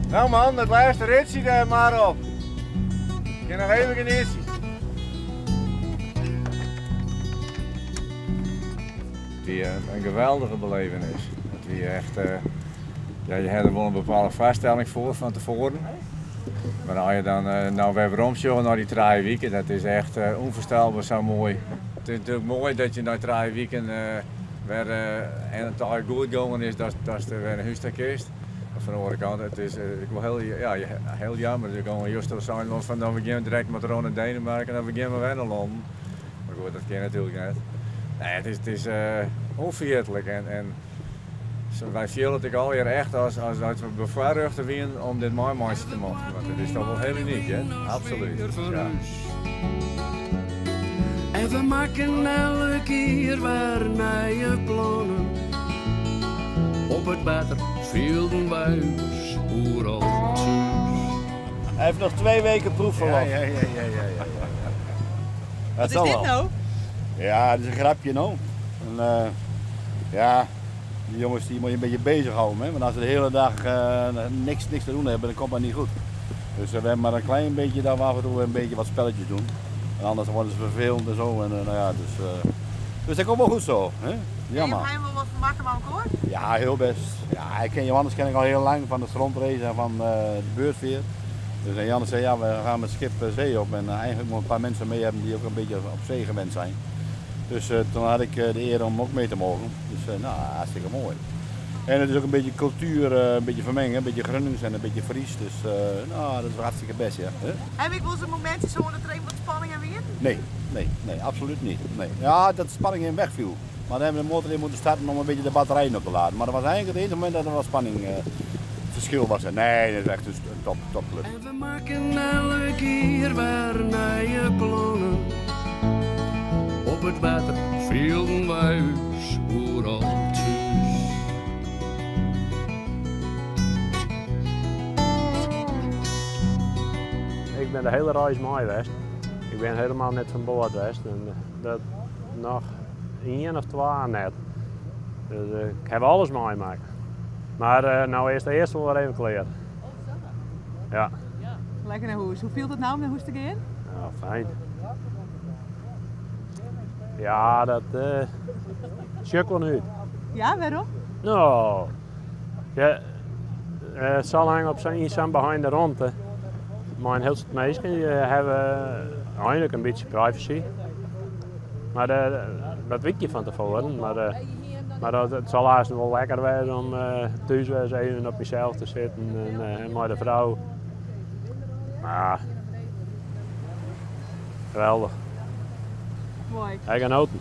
Nou man, het laatste rit zit er maar op. Ik kan nog even genieten. Het weer een geweldige belevenis. Het weer echt, ja, je hebt er wel een bepaalde vaststelling voor van tevoren. Maar als je dan nou weer rondzogen naar die 3 weken, dat is echt onvoorstelbaar zo mooi. Het is natuurlijk mooi dat je na 3 weken weer en het al goed gegaan is, dat er weer een huis kist. Van de andere kant, het is ik wil heel jammer. Ik kan juist zijn van dan we direct met Ron en Denemarken en dan we gaan weer naar Londen. Maar goed, dat kan natuurlijk niet. Nee, het is onvergetelijk en wij voelen het alweer echt als we bevoorrecht winnen om dit mooi te maken. Want het is toch wel heel uniek, hè? Absoluut. Ja. En we maken elke keer weer nieuwe plannen. Op het battlefield bij ons, overal thuis. Hij heeft nog 2 weken proefverlof. Ja. Wat is dit nou? Ja, dat is een grapje nou. En, ja, die jongens die moet je een beetje bezighouden. Hè? Want als ze de hele dag niks te doen hebben, dan komt dat niet goed. Dus we hebben maar een klein beetje dat we af en toe een beetje wat spelletjes doen. En anders worden ze vervelend en zo. En, nou ja, dus dat komt wel goed zo. Hè? Jammer. En je hebt wel wat gemaakt met elkaar? Ja, heel best. Ja, Johannes ken ik al heel lang van de strontrace en van de beurtveer. Dus Johannes zei, ja, we gaan met schip zee op en eigenlijk moet een paar mensen mee hebben die ook een beetje op zee gewend zijn. Dus toen had ik de eer om ook mee te mogen. Dus nou, hartstikke mooi. En het is ook een beetje cultuur, een beetje vermengen, een beetje Gronings en een beetje Fries. Dus nou, dat is wel hartstikke best, ja. Heb ik wel eens een momentje zo aan de trein wat spanning en weer? Nee, absoluut niet. Nee. Ja, dat de spanning in wegviel. Maar dan hebben we de motor in moeten starten om een beetje de batterijen op te laden. Maar dat was eigenlijk het enige moment dat er wel spanning verschil was. Nee, dat is echt een topclub. En we maken elke keer weer nieuwe plannen. Op het battlefield bij ons, overal thuis. Ik ben de hele reis mooi geweest. Ik ben helemaal net van boord geweest. En dat nog 1 of 2 net. Dus ik heb alles mooi gemaakt. Maar nou is de eerste wel even klaar. Ja. Lekker naar huis. Hoe viel het nou om naar huis te gaan? Ja, fijn. Ja, dat sjuk wel nu. Ja, waarom? Nou, ja, het zal hangen op zijn behind de ronde. Maar heel veel mensen hebben eigenlijk een beetje privacy. Maar dat weet je van tevoren. Maar het zal haast wel lekker zijn om thuis weer even op jezelf te zitten en met de vrouw. Maar geweldig. Mooi. Hij genoten.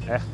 Echt.